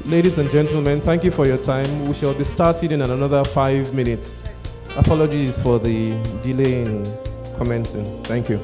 Ladies and gentlemen, thank you for your time. We shall be starting in another 5 minutes. Apologies for the delay in commencing. Thank you.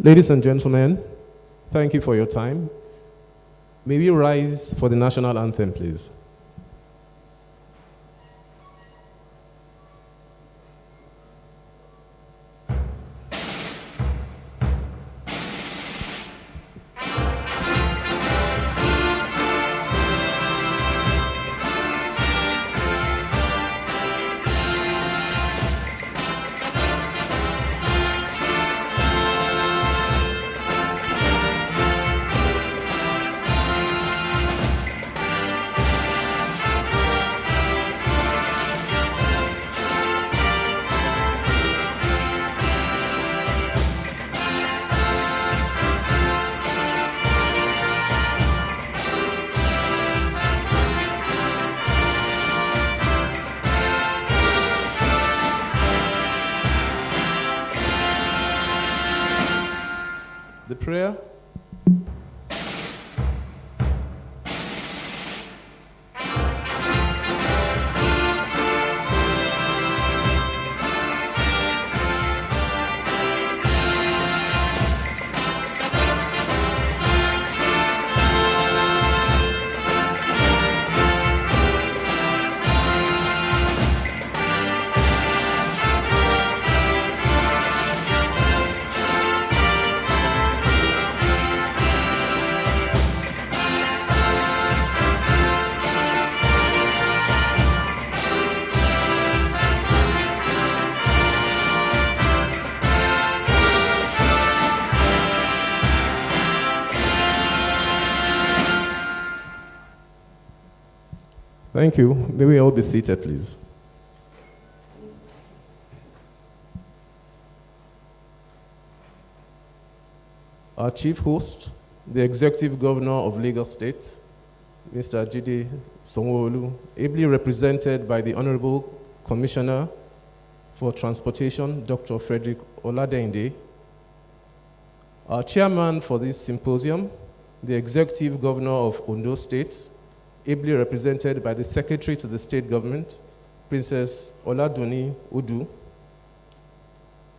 Ladies and gentlemen, thank you for your time. May we rise for the national anthem, please. The prayer. Thank you. May we all be seated, please. Our chief host, the Executive Governor of Lagos State, Mr. Jide Sanwo-Olu, ably represented by the Honorable Commissioner for Transportation, Dr. Frederick Oladende. Our chairman for this symposium, the Executive Governor of Ondo State, ably represented by the Secretary to the State Government, Princess Oladuni Udu.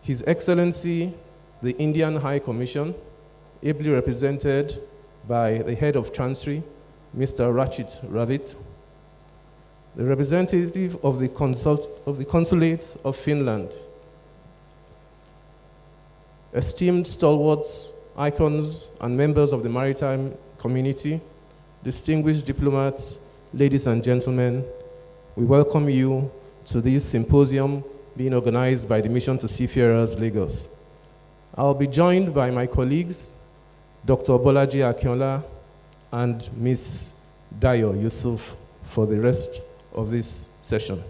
His Excellency, the Indian High Commission, ably represented by the Head of Chancery, Mr. Rev'd. The representative of the Consulate of Finland. Esteemed stalwarts, icons, and members of the maritime community, distinguished diplomats, ladies and gentlemen, we welcome you to this symposium being organized by the Mission to Seafarers, Lagos. I'll be joined by my colleagues, Dr. Bolaji Akinola and Ms. Dayo Yusuf for the rest of this session.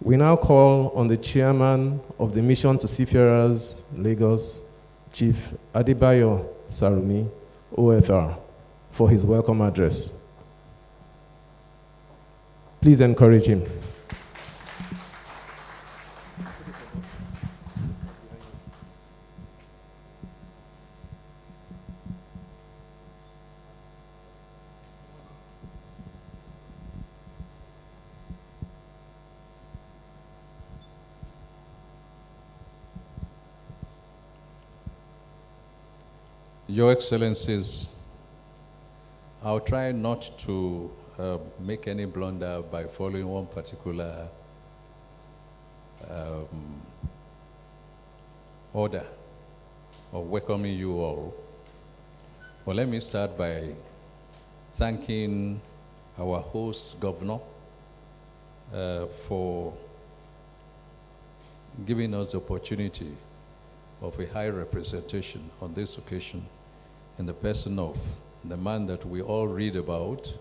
We now call on the chairman of the Mission to Seafarers, Lagos, Chief Adebayo Sarumi, OFR, for his welcome address. Please encourage him. Your Excellencies, I'll try not to make any blunder by following one particular order of welcoming you all. But let me start by thanking our host governor for giving us the opportunity of a high representation on this occasion in the person of the man that we all read about,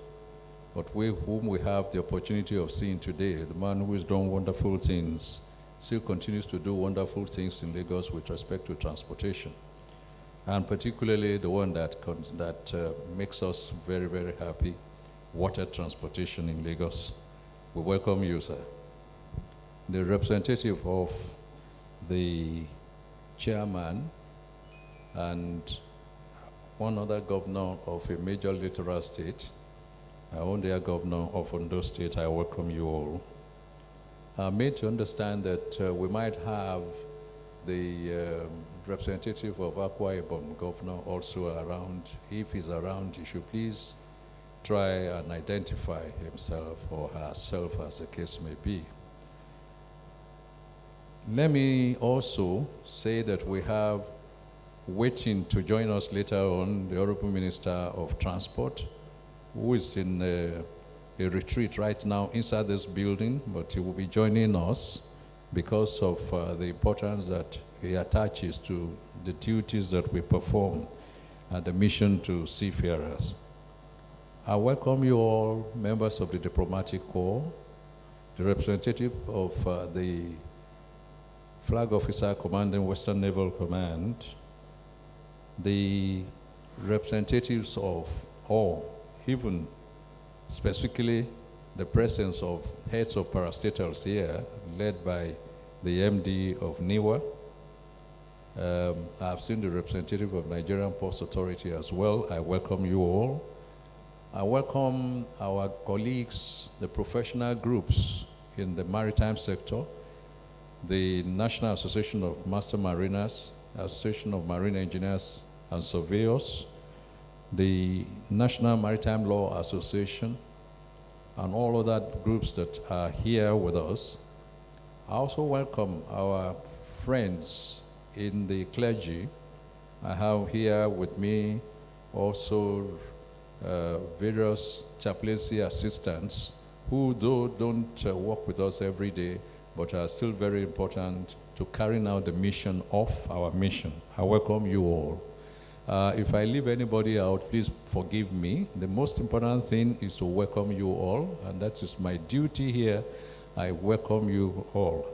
but whom we have the opportunity of seeing today, the man who has done wonderful things, still continues to do wonderful things in Lagos with respect to transportation, and particularly the one that makes us very, very happy, water transportation in Lagos. We welcome you, sir. The representative of the chairman and one other governor of a major littoral state, our own dear governor of Ondo State, I welcome you all. I'm made to understand that we might have the representative of Akwa Ibom governor also around. If he's around, he should please try and identify himself or herself, as the case may be. Let me also say that we have waiting to join us later on the Honorable Minister of Transport, who is in a retreat right now inside this building, but he will be joining us because of the importance that he attaches to the duties that we perform at the mission to seafarers. I welcome you all, members of the Diplomatic Corps, the representative of the Flag Officer commanding Western Naval Command, the representatives of all, even specifically the presence of heads of parastatals here, led by the MD of NIWA. I've seen the representative of Nigerian Ports Authority as well. I welcome you all. I welcome our colleagues, the professional groups in the maritime sector, the National Association of Master Mariners, Association of Marine Engineers and Surveyors, the National Maritime Law Association, and all other groups that are here with us. I also welcome our friends in the clergy. I have here with me also various chaplaincy assistants who, though don't work with us every day, but are still very important to carrying out the mission of our mission. I welcome you all. If I leave anybody out, please forgive me. The most important thing is to welcome you all, and that is my duty here. I welcome you all.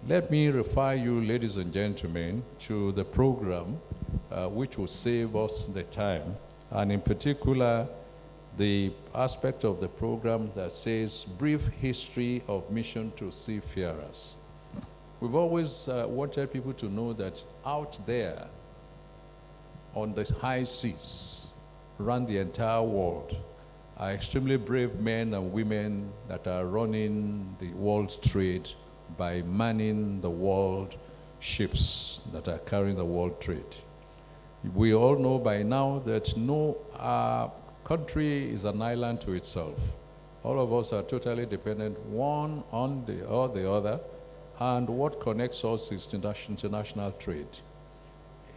Let me refer you, ladies and gentlemen, to the program which will save us the time, and in particular, the aspect of the program that says Brief History of Mission to Seafarers. We've always wanted people to know that out there on the high seas around the entire world are extremely brave men and women that are running the world trade by manning the world ships that are carrying the world trade. We all know by now that no country is an island to itself. All of us are totally dependent one on the other, and what connects us is international trade.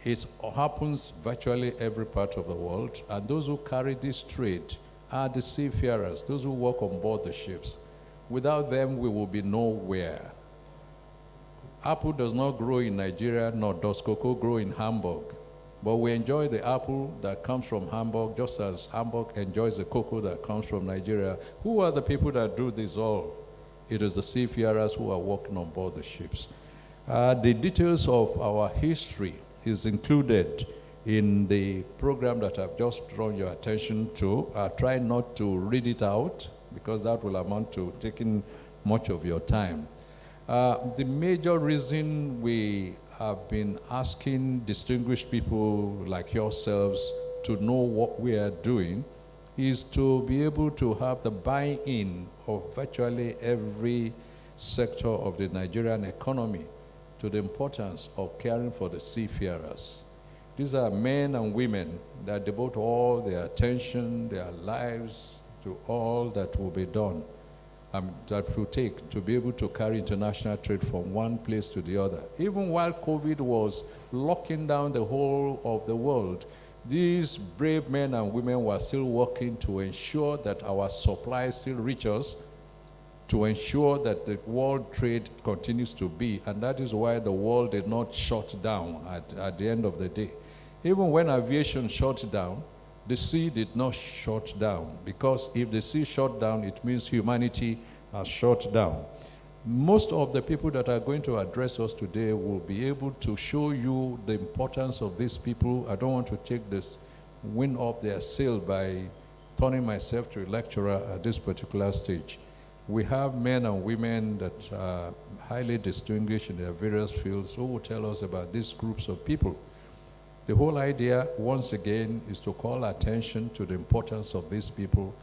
It happens virtually every part of the world, and those who carry this trade are the seafarers, those who work on board the ships. Without them, we will be nowhere. Apple does not grow in Nigeria, nor does cocoa grow in Hamburg. But we enjoy the apple that comes from Hamburg, just as Hamburg enjoys the cocoa that comes from Nigeria. Who are the people that do this all? It is the seafarers who are working on board the ships. The details of our history is included in the program that I've just drawn your attention to. I try not to read it out because that will amount to taking much of your time. The major reason we have been asking distinguished people like yourselves to know what we are doing is to be able to have the buy-in of virtually every sector of the Nigerian economy to the importance of caring for the seafarers. These are men and women that devote all their attention, their lives to all that will be done, that will take to be able to carry international trade from one place to the other. Even while COVID was locking down the whole of the world, these brave men and women were still working to ensure that our supply still reaches, to ensure that the world trade continues to be, and that is why the world did not shut down at the end of the day. Even when aviation shut down, the sea did not shut down, because if the sea shut down, it means humanity has shut down. Most of the people that are going to address us today will be able to show you the importance of these people. I don't want to take this wind off their sail by turning myself to a lecturer at this particular stage. We have men and women that are highly distinguished in their various fields who will tell us about these groups of people. The whole idea, once again, is to call attention to the importance of these people.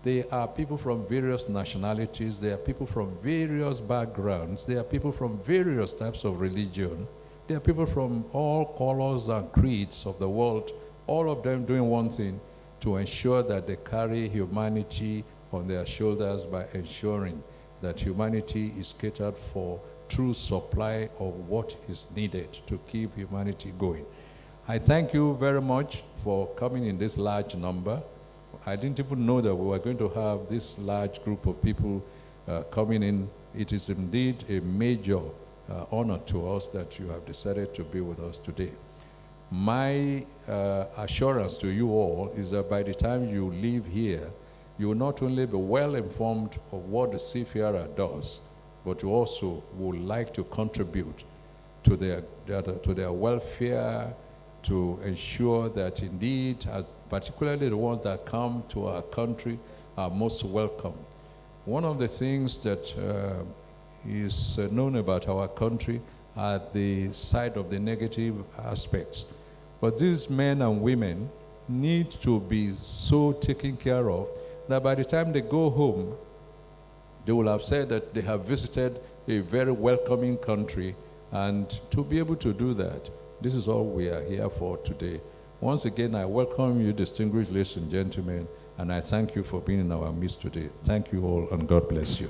They are people from various nationalities. They are people from various backgrounds. They are people from various types of religion. They are people from all colors and creeds of the world, all of them doing one thing, to ensure that they carry humanity on their shoulders by ensuring that humanity is catered for through supply of what is needed to keep humanity going. I thank you very much for coming in this large number. I didn't even know that we were going to have this large group of people coming in. It is indeed a major honor to us that you have decided to be with us today. My assurance to you all is that by the time you leave here, you will not only be well informed of what the Seafarer does, but you also would like to contribute to their welfare, to ensure that indeed, as particularly the ones that come to our country, are most welcome. One of the things that is known about our country are the side of the negative aspects. But these men and women need to be so taken care of that by the time they go home, they will have said that they have visited a very welcoming country. And to be able to do that, this is all we are here for today. Once again, I welcome you, distinguished ladies and gentlemen, and I thank you for being in our midst today. Thank you all, and God bless you.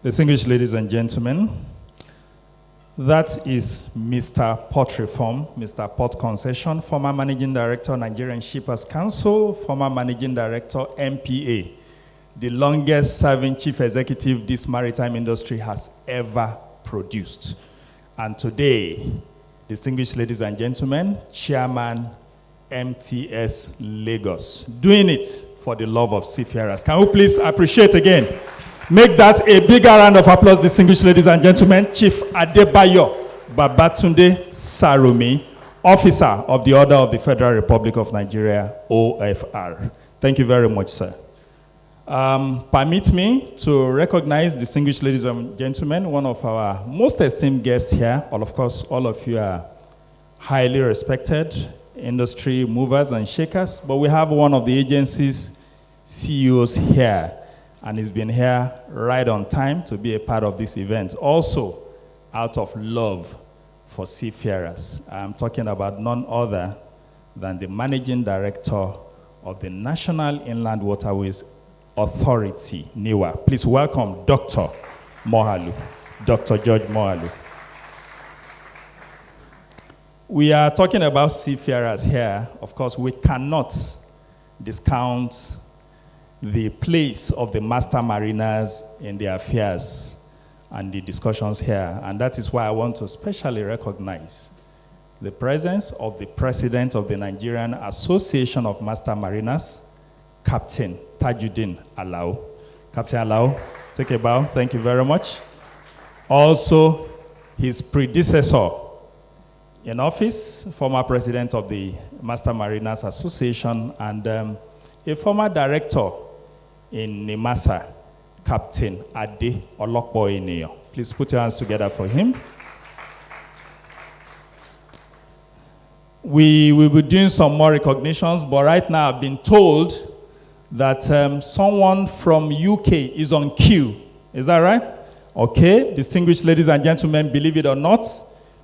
Distinguished ladies and gentlemen, that is Mr. Port Reform, Mr. Port Concession, former Managing Director, Nigerian Shippers Council, former Managing Director, MPA, the longest serving chief executive this maritime industry has ever produced. And today, distinguished ladies and gentlemen, Chairman, MTS Lagos, doing it for the love of seafarers. Can we please appreciate again? Make that a bigger round of applause, distinguished ladies and gentlemen. Chief Adebayo Babatunde Sarumi, Officer of the Order of the Federal Republic of Nigeria, OFR. Thank you very much, sir. Permit me to recognize, distinguished ladies and gentlemen, one of our most esteemed guests here. Of course, all of you are highly respected industry movers and shakers, but we have one of the agency's CEOs here, and he's been here right on time to be a part of this event. Also, out of love for seafarers. I'm talking about none other than the Managing Director of the National Inland Waterways Authority, NIWA. Please welcome Dr. Mohalu, Dr. George Mohalu. We are talking about seafarers here. Of course, we cannot discount the place of the master mariners in the affairs and the discussions here. And that is why I want to especially recognize the presence of the president of the Nigerian Association of Master Mariners, Captain Tajuddin Alao. Captain Alao, take a bow. Thank you very much. Also, his predecessor in office, former president of the Master Mariners Association, and a former director in NIMASA, Captain Ade Olokboeniyo. Please put your hands together for him. We will be doing some more recognitions, but right now I've been told that someone from UK is on queue. Is that right? Okay, distinguished ladies and gentlemen, believe it or not,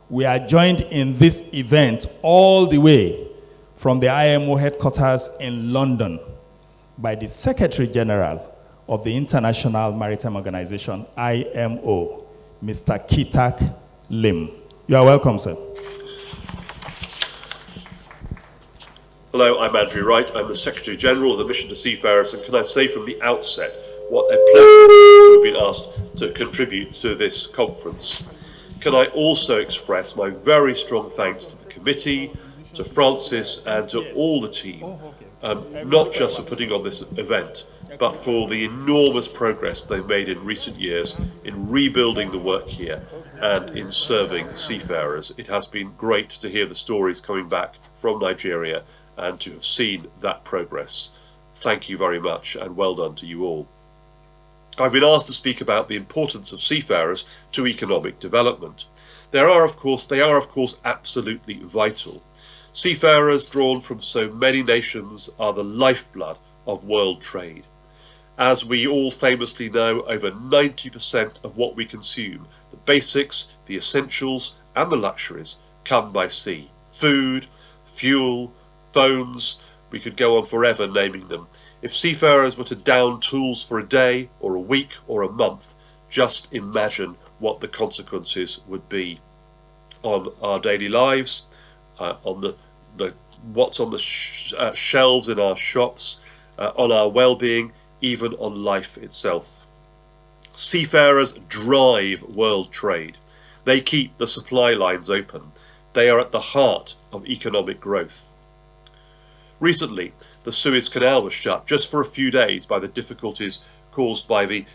we are joined in this event all the way from the IMO headquarters in London by the Secretary General of the International Maritime Organization, IMO, Mr. Kitak Lim. You are welcome, sir. Hello, I'm Andrew Wright. I'm the Secretary General of the Mission to Seafarers, and can I say from the outset what a pleasure to have been asked to contribute to this conference. Can I also express my very strong thanks to the committee, to Francis, and to all the team, not just for putting on this event, but for the enormous progress they've made in recent years in rebuilding the work here and in serving seafarers. It has been great to hear the stories coming back from Nigeria and to have seen that progress. Thank you very much, and well done to you all. I've been asked to speak about the importance of seafarers to economic development. They are, of course, absolutely vital. Seafarers drawn from so many nations are the lifeblood of world trade. As we all famously know, over 90% of what we consume, the basics, the essentials, and the luxuries, come by sea. Food, fuel, phones, we could go on forever naming them. If seafarers were to down tools for a day, or a week, or a month, just imagine what the consequences would be on our daily lives, on what's on the shelves in our shops, on our well-being, even on life itself. Seafarers drive world trade. They keep the supply lines open. They are at the heart of economic growth. Recently, the Suez Canal was shut just for a few days by the difficulties caused by the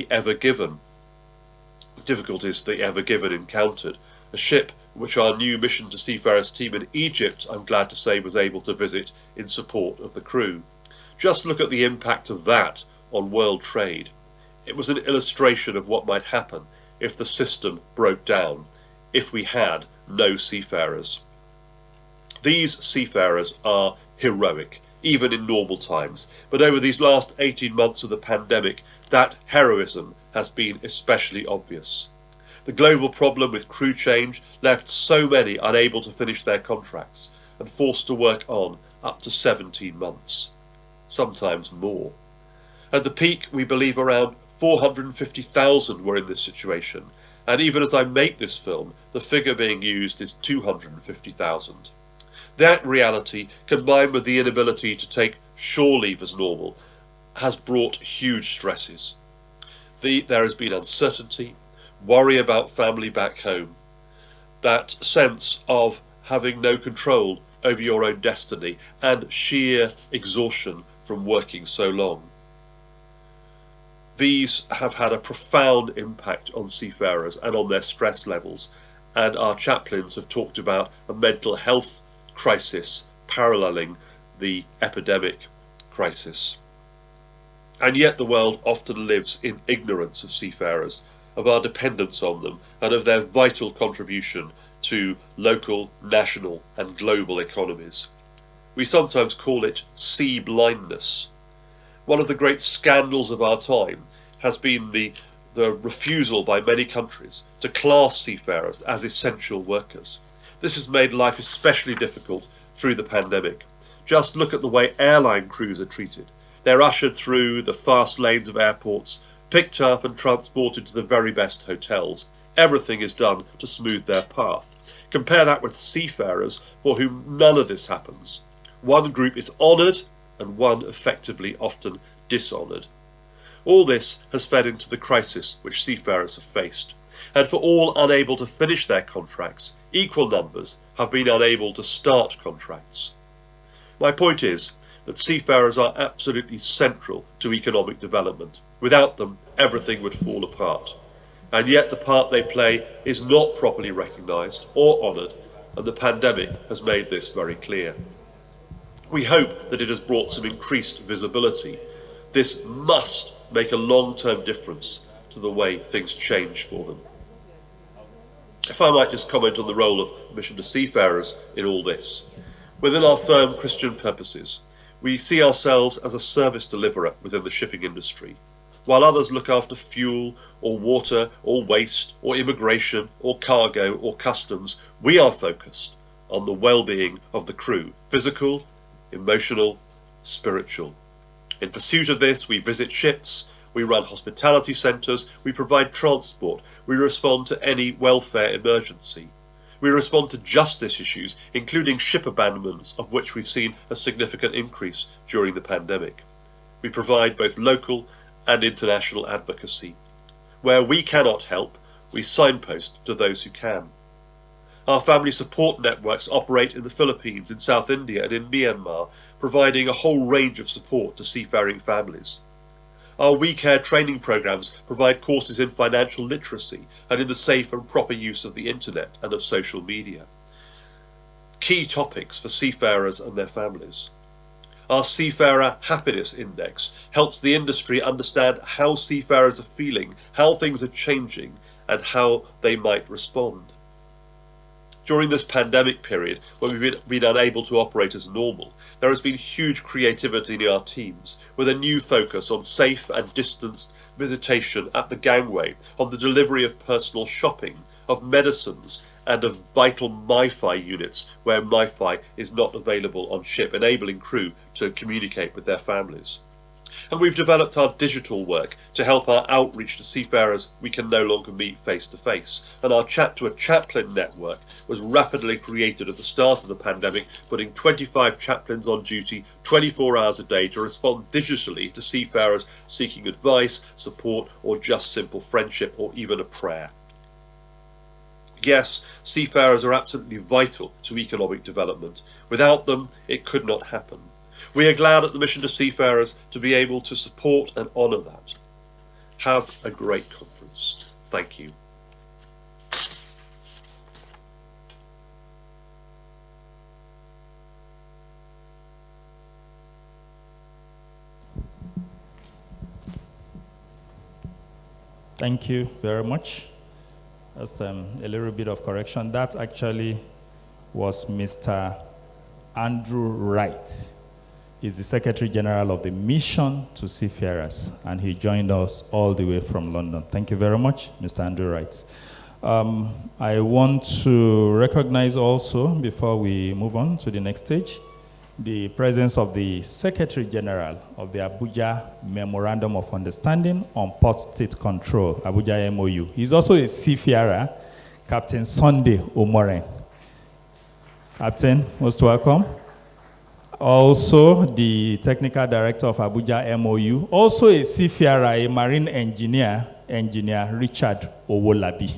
Ever Given. Difficulties the Ever Given encountered. A ship which our new Mission to Seafarers team in Egypt, I'm glad to say, was able to visit in support of the crew. Just look at the impact of that on world trade. It was an illustration of what might happen if the system broke down, if we had no seafarers. These seafarers are heroic, even in normal times, but over these last 18 months of the pandemic, that heroism has been especially obvious. The global problem with crew change left so many unable to finish their contracts and forced to work on up to 17 months, sometimes more. At the peak, we believe around 450,000 were in this situation, and even as I make this film, the figure being used is 250,000. That reality, combined with the inability to take shore leave as normal, has brought huge stresses. There has been uncertainty, worry about family back home, that sense of having no control over your own destiny, and sheer exhaustion from working so long. These have had a profound impact on seafarers and on their stress levels, and our chaplains have talked about a mental health crisis paralleling the epidemic crisis. And yet the world often lives in ignorance of seafarers, of our dependence on them, and of their vital contribution to local, national, and global economies. We sometimes call it sea blindness. One of the great scandals of our time has been the refusal by many countries to class seafarers as essential workers. This has made life especially difficult through the pandemic. Just look at the way airline crews are treated. They're ushered through the fast lanes of airports, picked up and transported to the very best hotels. Everything is done to smooth their path. Compare that with seafarers for whom none of this happens. One group is honoured and one effectively often dishonoured. All this has fed into the crisis which seafarers have faced. And for all unable to finish their contracts, equal numbers have been unable to start contracts. My point is that seafarers are absolutely central to economic development. Without them, everything would fall apart. And yet the part they play is not properly recognised or honoured, and the pandemic has made this very clear. We hope that it has brought some increased visibility. This must make a long-term difference to the way things change for them. If I might just comment on the role of Mission to Seafarers in all this. Within our firm Christian purposes, we see ourselves as a service deliverer within the shipping industry. While others look after fuel or water or waste or immigration or cargo or customs, we are focused on the well-being of the crew, physical, emotional, spiritual. In pursuit of this, we visit ships, we run hospitality centres, we provide transport, we respond to any welfare emergency. We respond to justice issues, including ship abandonments, of which we've seen a significant increase during the pandemic. We provide both local and international advocacy. Where we cannot help, we signpost to those who can. Our family support networks operate in the Philippines, in South India and in Myanmar, providing a whole range of support to seafaring families. Our We Care training programs provide courses in financial literacy and in the safe and proper use of the internet and of social media. key topics for seafarers and their families. Our Seafarer Happiness Index helps the industry understand how seafarers are feeling, how things are changing, and how they might respond. During this pandemic period, when we've been unable to operate as normal, there has been huge creativity in our teams, with a new focus on safe and distanced visitation at the gangway, on the delivery of personal shopping, of medicines, and of vital MiFi units where MiFi is not available on ship, enabling crew to communicate with their families. And we've developed our digital work to help our outreach to seafarers we can no longer meet face to face. And our Chat to a Chaplain network was rapidly created at the start of the pandemic, putting 25 chaplains on duty 24 hours a day to respond digitally to seafarers seeking advice, support, or just simple friendship, or even a prayer. Yes, seafarers are absolutely vital to economic development. Without them, it could not happen. We are glad at the Mission to Seafarers to be able to support and honour that. Have a great conference. Thank you. Thank you very much. Just a little bit of correction. That actually was Mr. Andrew Wright. He's the Secretary General of the Mission to Seafarers, and he joined us all the way from London. Thank you very much, Mr. Andrew Wright. I want to recognize also, before we move on to the next stage, the presence of the Secretary General of the Abuja Memorandum of Understanding on Port State Control, Abuja MOU. He's also a seafarer, Captain Sunday Omoren. Captain, most welcome. Also, the Technical Director of Abuja MOU, also a seafarer, a marine engineer, Engineer Richard Owolabi.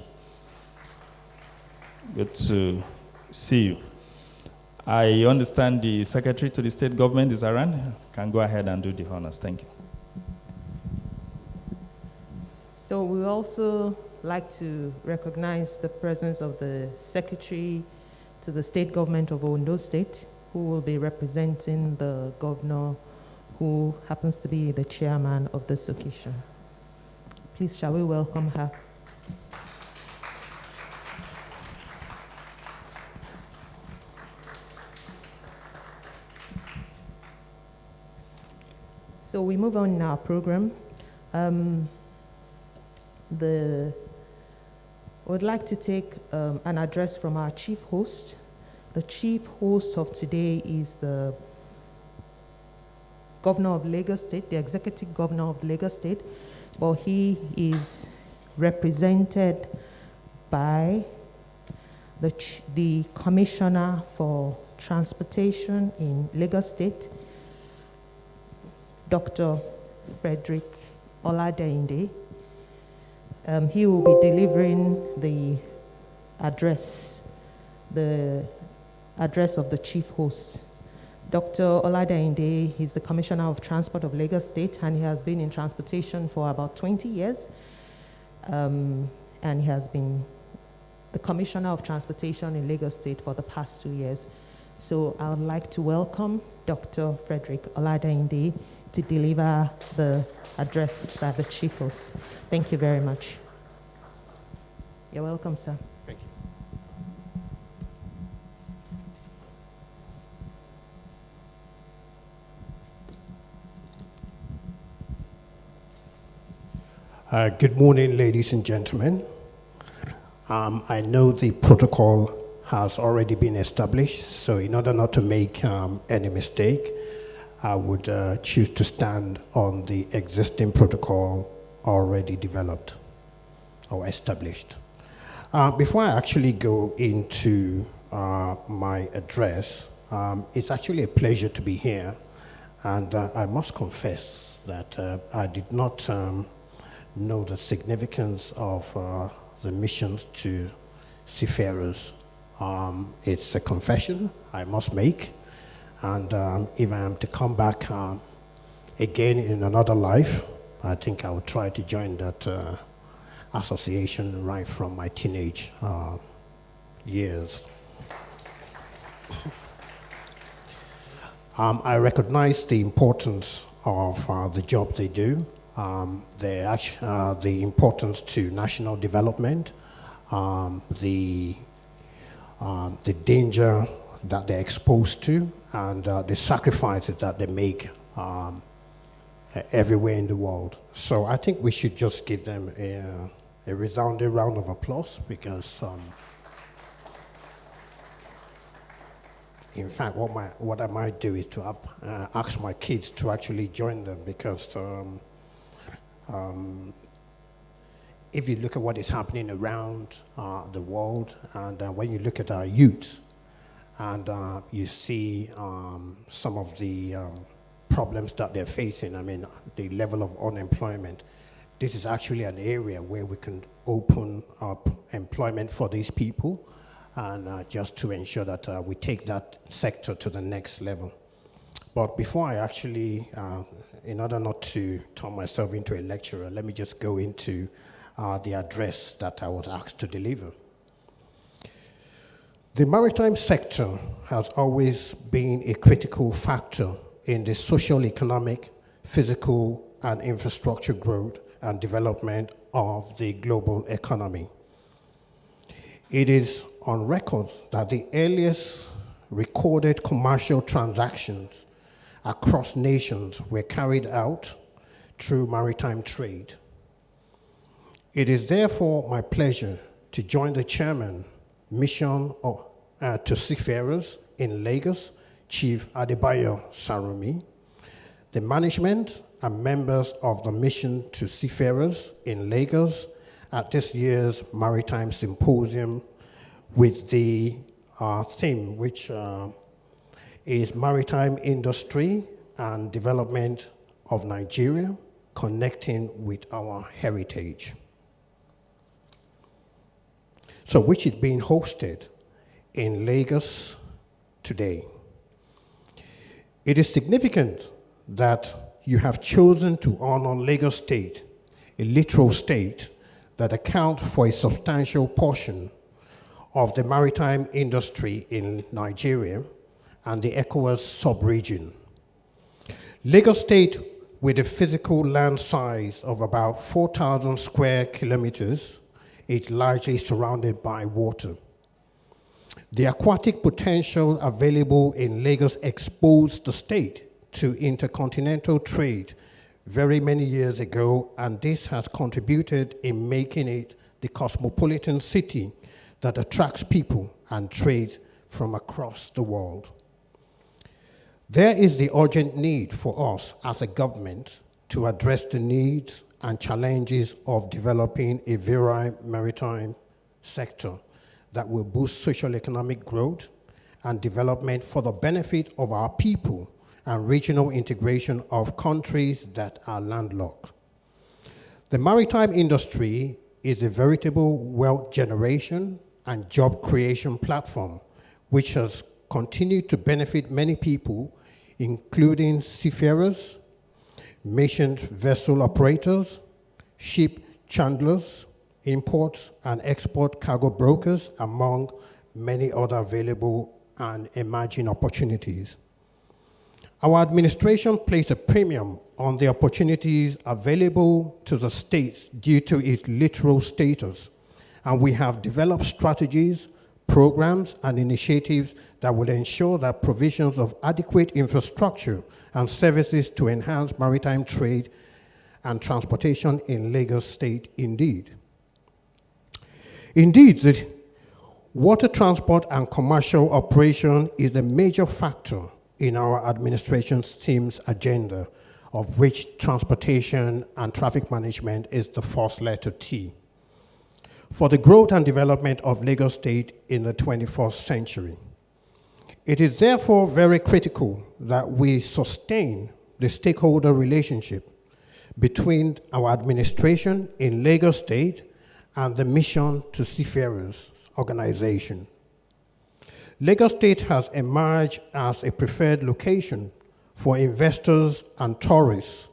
Good to see you. I understand the Secretary to the State Government is around. Can go ahead and do the honors. Thank you. So we also like to recognize the presence of the Secretary to the State Government of Ondo State, who will be representing the governor, who happens to be the chairman of this occasion. Please, shall we welcome her? So we move on in our program. Would like to take an address from our chief host. The chief host of today is the governor of Lagos State, the executive governor of Lagos State, but he is represented by the commissioner for transportation in Lagos State, Dr. Frederick Oladeyinde. He will be delivering the address of the chief host. Dr. Oladeyinde is the Commissioner of Transport of Lagos State, and he has been in transportation for about 20 years. And he has been the Commissioner of Transportation in Lagos State for the past 2 years. So I would like to welcome Dr. Frederick Oladeyinde to deliver the address by the chief host. Thank you very much. You're welcome, sir. Thank you. Good morning, ladies and gentlemen. I know the protocol has already been established, so in order not to make any mistake, I would choose to stand on the existing protocol already developed or established. Before I actually go into my address, it's actually a pleasure to be here, and I must confess that I did not know the significance of the missions to seafarers. It's a confession I must make, and if I am to come back again in another life, I think I will try to join that association right from my teenage years. I recognize the importance of the job they do, the importance to national development, the danger that they're exposed to, and the sacrifices that they make everywhere in the world. So I think we should just give them a resounding round of applause, because in fact, what I might do is to ask my kids to actually join them, because if you look at what is happening around the world, and when you look at our youth, and you see some of the problems that they're facing, I mean, the level of unemployment, this is actually an area where we can open up employment for these people, and just to ensure that we take that sector to the next level. But before I actually, in order not to turn myself into a lecturer, let me just go into the address that I was asked to deliver. The maritime sector has always been a critical factor in the social, economic, physical, and infrastructure growth and development of the global economy. It is on record that the earliest recorded commercial transactions across nations were carried out through maritime trade. It is therefore my pleasure to join the chairman, Mission to Seafarers in Lagos, Chief Adebayo Sarumi, the management and members of the Mission to Seafarers in Lagos at this year's Maritime Symposium, with the theme, which is Maritime Industry and Development of Nigeria, Connecting with Our Heritage. So, which is being hosted in Lagos today. It is significant that you have chosen to honor Lagos State, a littoral state that accounts for a substantial portion of the maritime industry in Nigeria and the ECOWAS sub-region. Lagos State, with a physical land size of about 4,000 square kilometers, is largely surrounded by water. The aquatic potential available in Lagos exposed the state to intercontinental trade very many years ago, and this has contributed in making it the cosmopolitan city that attracts people and trade from across the world. There is the urgent need for us as a government to address the needs and challenges of developing a virile maritime sector that will boost social economic growth and development for the benefit of our people and regional integration of countries that are landlocked. The maritime industry is a veritable wealth generation and job creation platform, which has continued to benefit many people, including seafarers, merchant vessel operators, ship chandlers, import and export cargo brokers, among many other available and emerging opportunities. Our administration places a premium on the opportunities available to the state due to its littoral status, and we have developed strategies, programs, and initiatives that will ensure that provisions of adequate infrastructure and services to enhance maritime trade and transportation in Lagos State indeed. Indeed, the water transport and commercial operation is a major factor in our administration's team's agenda, of which transportation and traffic management is the first letter T, for the growth and development of Lagos State in the 21st century. It is therefore very critical that we sustain the stakeholder relationship between our administration in Lagos State and the Mission to Seafarers organization. Lagos State has emerged as a preferred location for investors and tourists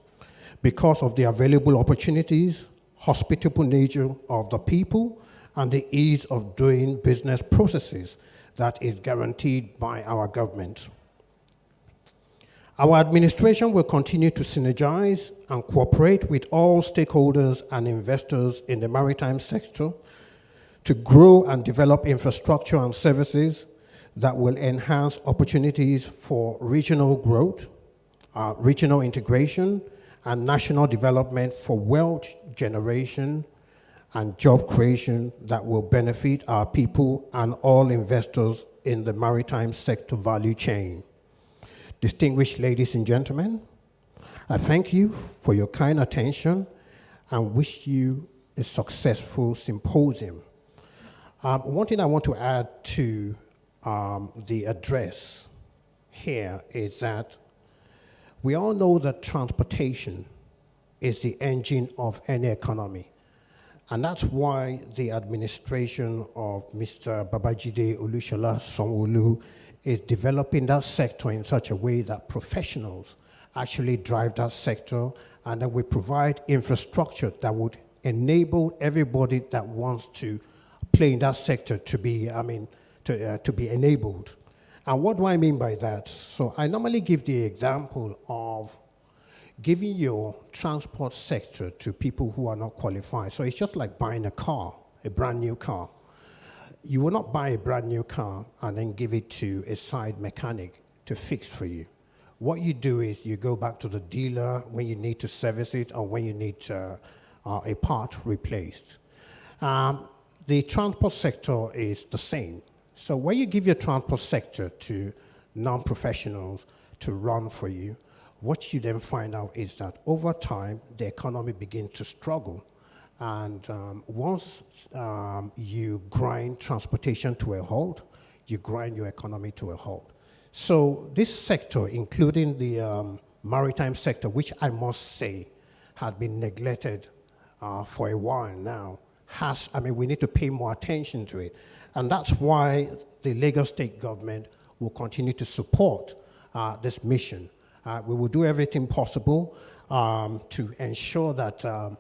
because of the available opportunities, hospitable nature of the people, and the ease of doing business processes that is guaranteed by our government. Our administration will continue to synergize and cooperate with all stakeholders and investors in the maritime sector to grow and develop infrastructure and services that will enhance opportunities for regional growth, regional integration, and national development for wealth generation and job creation that will benefit our people and all investors in the maritime sector value chain. Distinguished ladies and gentlemen, I thank you for your kind attention and wish you a successful symposium. One thing I want to add to the address here is that we all know that transportation is the engine of any economy. And that's why the administration of Mr. Babajide Olusola Sanwo-Olu is developing that sector in such a way that professionals actually drive that sector, and that we provide infrastructure that would enable everybody that wants to play in that sector to be, to be enabled. And what do I mean by that? So I normally give the example of giving your transport sector to people who are not qualified. So it's just like buying a car, a brand new car. You will not buy a brand new car and then give it to a side mechanic to fix for you. What you do is you go back to the dealer when you need to service it or when you need a part replaced. The transport sector is the same. So when you give your transport sector to non-professionals to run for you, what you then find out is that over time, the economy begins to struggle. And once you grind transportation to a halt, you grind your economy to a halt. So this sector, including the maritime sector, which I must say has been neglected for a while now, we need to pay more attention to it. And that's why the Lagos state government will continue to support this mission. We will do everything possible to ensure that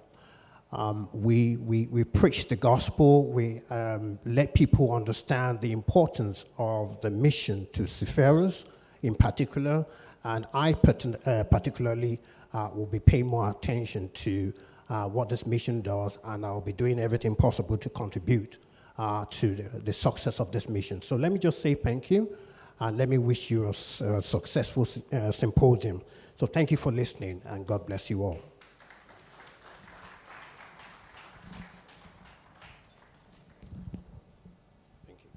we preach the gospel, we let people understand the importance of the mission to seafarers in particular, and I particularly will be paying more attention to what this mission does, and I'll be doing everything possible to contribute to the success of this mission. So let me just say thank you, and let me wish you a successful symposium. So thank you for listening, and God bless you all. Thank you.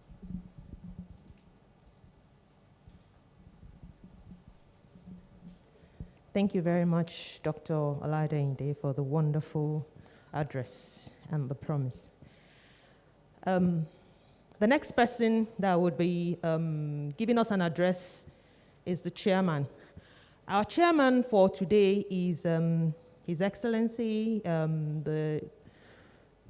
Thank you very much, Dr. Oladeyinde, for the wonderful address and the promise. The next person that would be giving us an address is the chairman. Our chairman for today is His Excellency, Mr.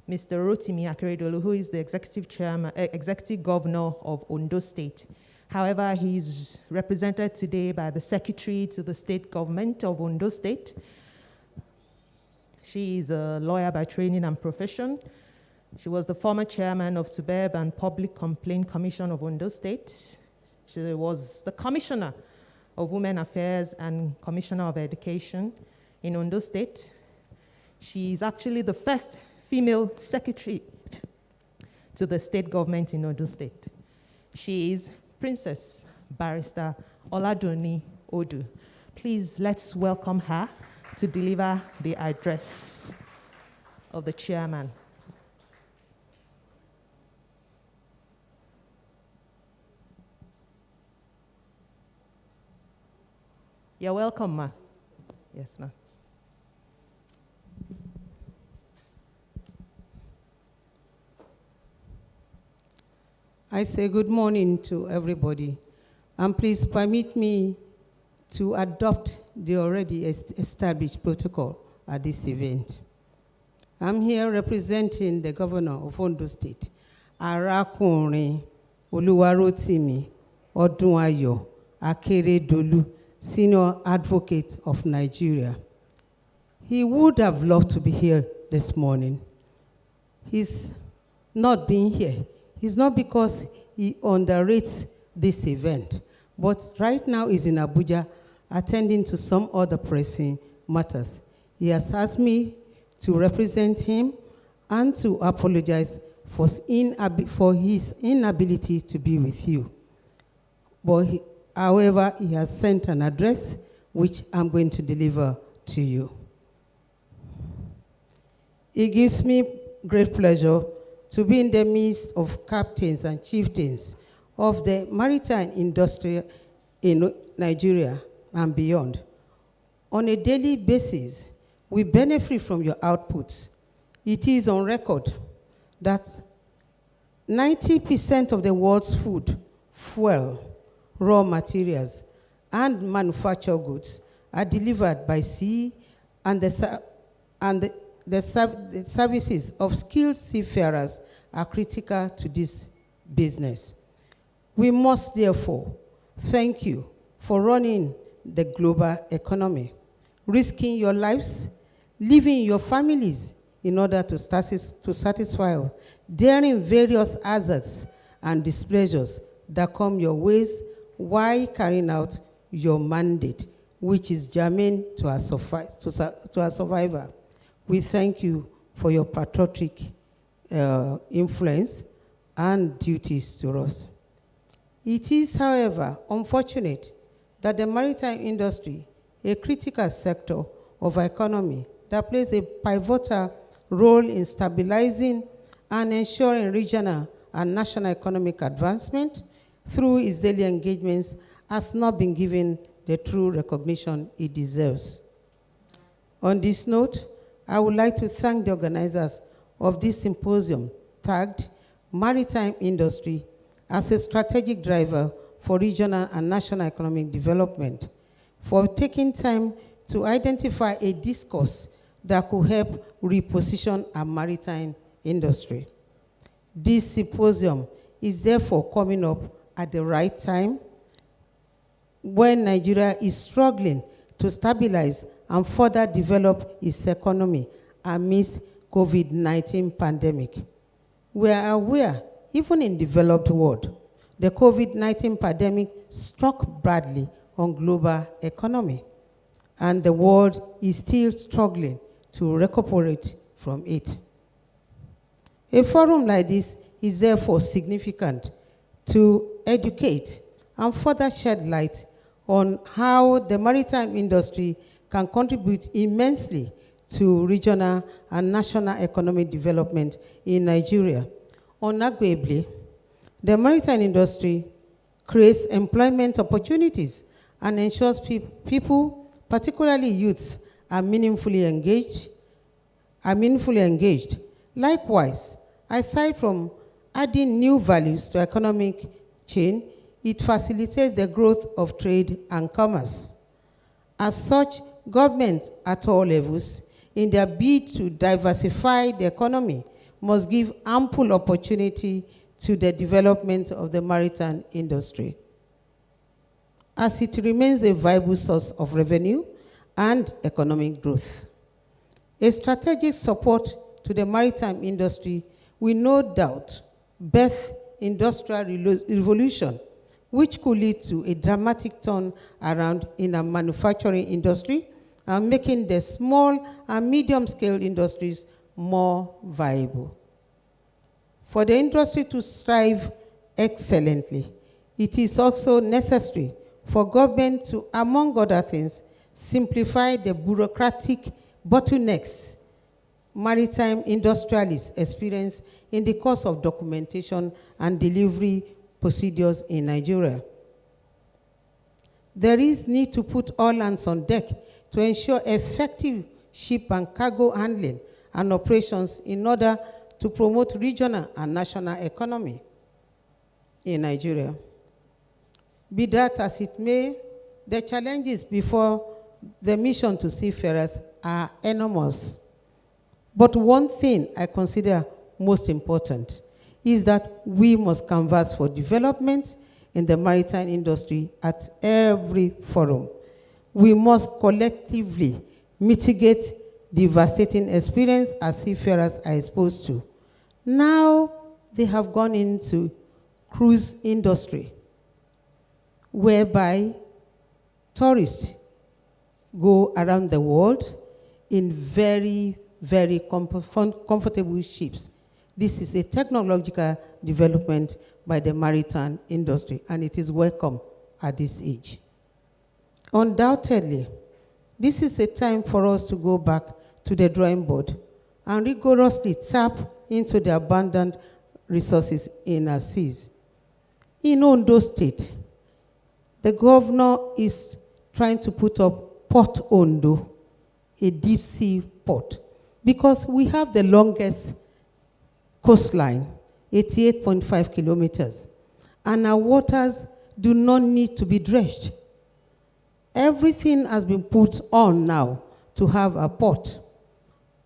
Rotimi Akeredolu, who is the executive governor of Ondo State. However, he's represented today by the secretary to the state government of Ondo State. She is a lawyer by training and profession. She was the former chairman of Suburb and Public Complaint Commission of Ondo State. She was the commissioner of Women Affairs and commissioner of education in Ondo State. She is actually the first female secretary to the state government in Ondo State. She is Princess Barrister Oladoni Odu. Please, let's welcome her to deliver the address of the chairman. You're welcome, ma. Yes, ma'am. I say good morning to everybody, and please permit me to adopt the already established protocol at this event. I'm here representing the governor of Ondo State, Arakunrin Oluwarotimi Odunayo Akeredolu, Senior Advocate of Nigeria. He would have loved to be here this morning. He's not being here. It's not because he underrates this event. But right now he's in Abuja attending to some other pressing matters. He has asked me to represent him and to apologize for his inability to be with you. But however, he has sent an address which I'm going to deliver to you. It gives me great pleasure to be in the midst of captains and chieftains of the maritime industry in Nigeria and beyond. On a daily basis, we benefit from your outputs. It is on record that 90% of the world's food, fuel, raw materials, and manufactured goods are delivered by sea, and the services of skilled seafarers are critical to this business. We must therefore thank you for running the global economy, risking your lives, leaving your families in order to satisfy, daring various hazards and displeasures that come your ways while carrying out your mandate, which is germane to our survivor. We thank you for your patriotic influence and duties to us. It is, however, unfortunate that the maritime industry, a critical sector of our economy that plays a pivotal role in stabilizing and ensuring regional and national economic advancement through its daily engagements, has not been given the true recognition it deserves. On this note, I would like to thank the organizers of this symposium tagged Maritime Industry as a strategic driver for regional and national economic development, for taking time to identify a discourse that could help reposition our maritime industry. This symposium is therefore coming up at the right time when Nigeria is struggling to stabilize and further develop its economy amidst COVID-19 pandemic. We are aware, even in developed world, the COVID-19 pandemic struck badly on global economy, and the world is still struggling to recuperate from it. A forum like this is therefore significant to educate and further shed light on how the maritime industry can contribute immensely to regional and national economic development in Nigeria. Unarguably, the maritime industry creates employment opportunities and ensures people, particularly youths, are meaningfully engaged. Likewise, aside from adding new values to economic chain, it facilitates the growth of trade and commerce. As such, governments at all levels, in their bid to diversify the economy, must give ample opportunity to the development of the maritime industry, as it remains a viable source of revenue and economic growth. A strategic support to the maritime industry will no doubt birth industrial revolution, which could lead to a dramatic turn around in the manufacturing industry and making the small and medium-scale industries more viable. For the industry to thrive excellently, it is also necessary for government to, among other things, simplify the bureaucratic bottlenecks maritime industrialists experience in the course of documentation and delivery procedures in Nigeria. There is need to put all hands on deck to ensure effective ship and cargo handling and operations in order to promote regional and national economy in Nigeria. Be that as it may, the challenges before the mission to seafarers are enormous. But one thing I consider most important is that we must canvass for development in the maritime industry at every forum. We must collectively mitigate devastating experience as seafarers are exposed to. Now they have gone into cruise industry, whereby tourists go around the world in very, very comfortable ships. This is a technological development by the maritime industry, and it is welcome at this age. Undoubtedly, this is a time for us to go back to the drawing board and rigorously tap into the abundant resources in our seas. In Ondo State, the governor is trying to put up Port Ondo, a deep sea port, because we have the longest coastline, 88.5 kilometers, and our waters do not need to be dredged. Everything has been put on now to have a port.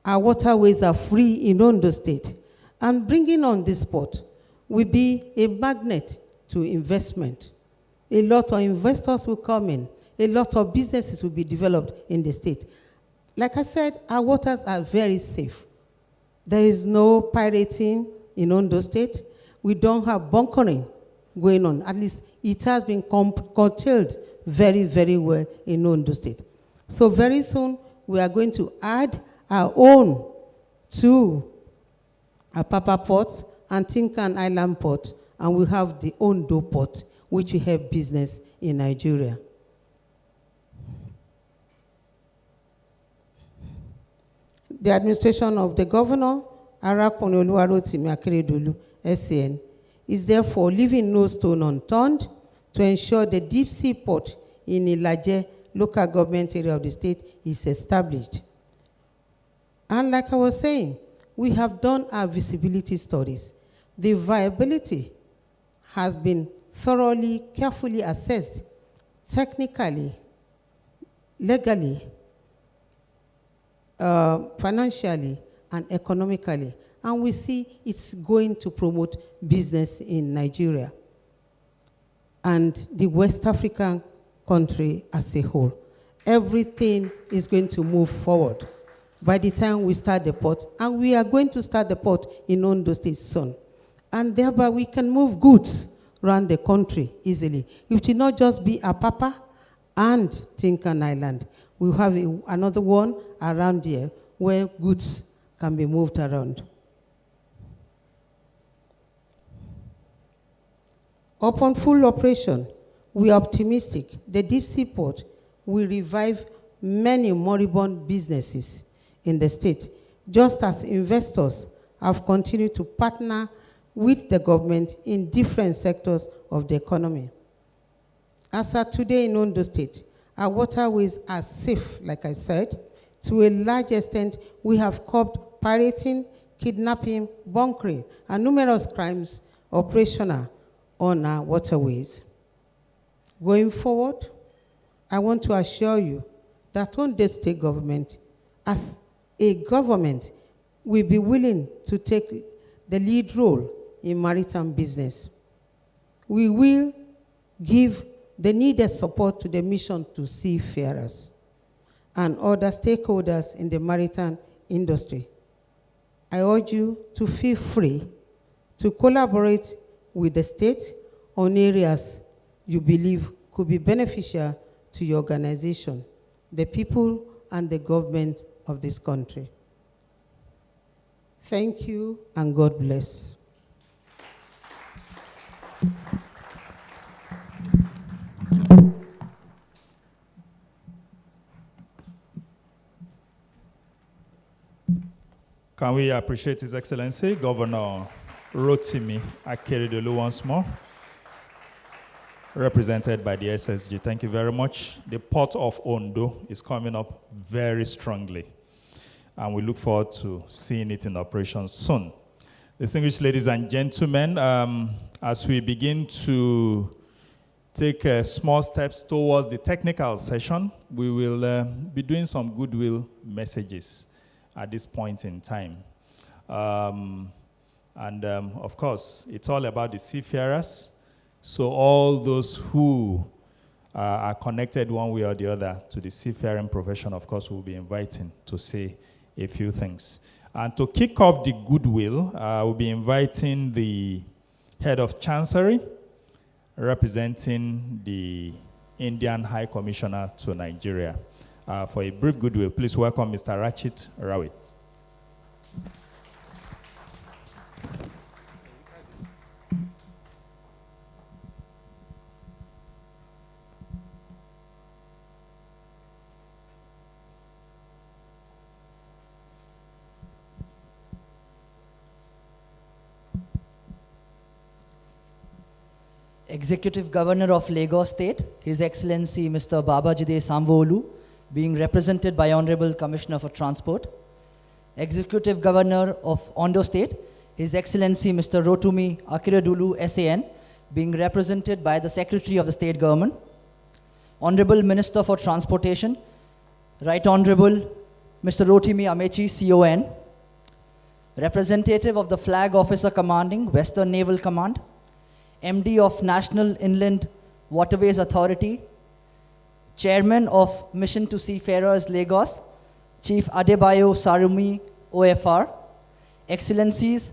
Our waterways are free in Ondo State, and bringing on this port will be a magnet to investment. A lot of investors will come in. A lot of businesses will be developed in the state. Like I said, our waters are very safe. There is no pirating in Ondo State. We don't have bunkering going on. At least it has been curtailed very, very well in Ondo State. So very soon, we are going to add our own to Apapa Port and Tinkan Island Port, and we have the Ondo Port, which will help business in Nigeria. The administration of the governor, Arakuni Oluwarotimi Akeredolu, SCN, is therefore leaving no stone unturned to ensure the deep sea port in Ilaje local government area of the state is established. And like I was saying, we have done our visibility studies. The viability has been thoroughly, carefully assessed, technically, legally, financially, and economically. And we see it's going to promote business in Nigeria and the West African country as a whole. Everything is going to move forward by the time we start the port. And we are going to start the port in Ondo State soon. And thereby we can move goods around the country easily. It will not just be Apapa and Tinkan Island. We'll have another one around here where goods can be moved around. Upon full operation, we are optimistic the deep sea port will revive many moribund businesses in the state, just as investors have continued to partner with the government in different sectors of the economy. As of today in Ondo State, our waterways are safe, like I said. To a large extent, we have curbed pirating, kidnapping, bunkering, and numerous crimes operational on our waterways. Going forward, I want to assure you that Ondo State government, as a government, will be willing to take the lead role in maritime business. We will give the needed support to the mission to seafarers and other stakeholders in the maritime industry. I urge you to feel free to collaborate with the state on areas you believe could be beneficial to your organization, the people, and the government of this country. Thank you, and God bless. Can we appreciate His Excellency, Governor Rotimi Akeredolu once more, represented by the SSG. Thank you very much. The Port of Ondo is coming up very strongly, and we look forward to seeing it in operation soon. Distinguished ladies and gentlemen, as we begin to take small steps towards the technical session, we will be doing some goodwill messages at this point in time. Of course, it's all about the seafarers. So all those who are connected one way or the other to the seafaring profession, of course, we'll be inviting to say a few things. And to kick off the goodwill, we'll be inviting the Head of Chancery, representing the Indian High Commissioner to Nigeria. For a brief goodwill, please welcome Mr. Rachit Rawit. Executive Governor of Lagos State, His Excellency Mr. Babajide Sanwo-Olu, being represented by Honorable Commissioner for Transport. Executive Governor of Ondo State, His Excellency Mr. Rotumi Akeredolu SAN, being represented by the Secretary of the State Government. Honorable Minister for Transportation, Right Honorable Mr. Rotimi Amechi CON. Representative of the Flag Officer Commanding, Western Naval Command. MD of National Inland Waterways Authority, Chairman of Mission to Seafarers Lagos, Chief Adebayo Sarumi OFR, Excellencies,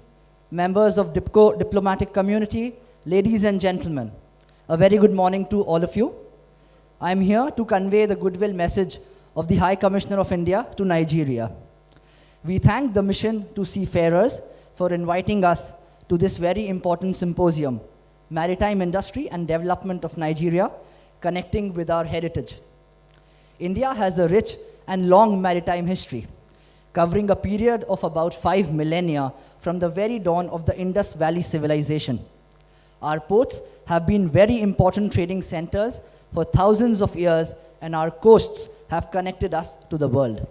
members of DIPCO diplomatic community, ladies and gentlemen, a very good morning to all of you. I am here to convey the goodwill message of the High Commissioner of India to Nigeria. We thank the Mission to Seafarers for inviting us to this very important symposium, Maritime Industry and Development of Nigeria, connecting with our heritage. India has a rich and long maritime history, covering a period of about 5 millennia from the very dawn of the Indus Valley civilization. Our ports have been very important trading centers for thousands of years, and our coasts have connected us to the world.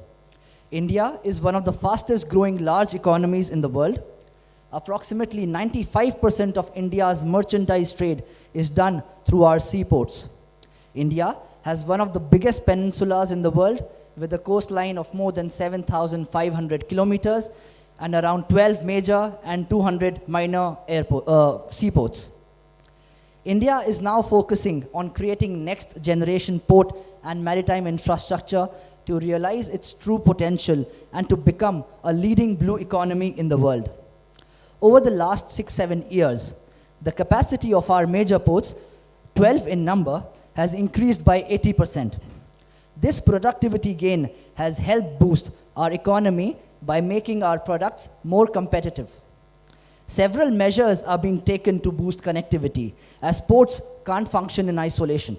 India is one of the fastest growing large economies in the world. Approximately 95% of India's merchandise trade is done through our seaports. India has one of the biggest peninsulas in the world, with a coastline of more than 7,500 kilometers and around 12 major and 200 minor seaports. India is now focusing on creating next generation port and maritime infrastructure to realize its true potential and to become a leading blue economy in the world. Over the last 6-7 years, the capacity of our major ports, 12 in number, has increased by 80%. This productivity gain has helped boost our economy by making our products more competitive. Several measures are being taken to boost connectivity, as ports can't function in isolation.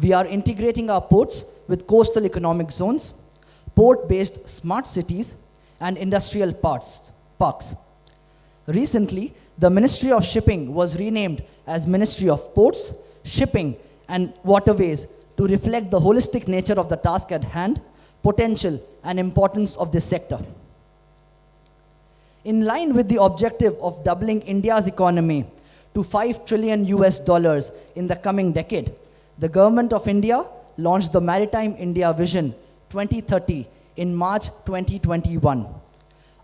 We are integrating our ports with coastal economic zones, port-based smart cities, and industrial parks. Recently, the Ministry of Shipping was renamed as Ministry of Ports, Shipping, and Waterways to reflect the holistic nature of the task at hand, potential, and importance of this sector. In line with the objective of doubling India's economy to $5 trillion in the coming decade, the Government of India launched the Maritime India Vision 2030 in March 2021.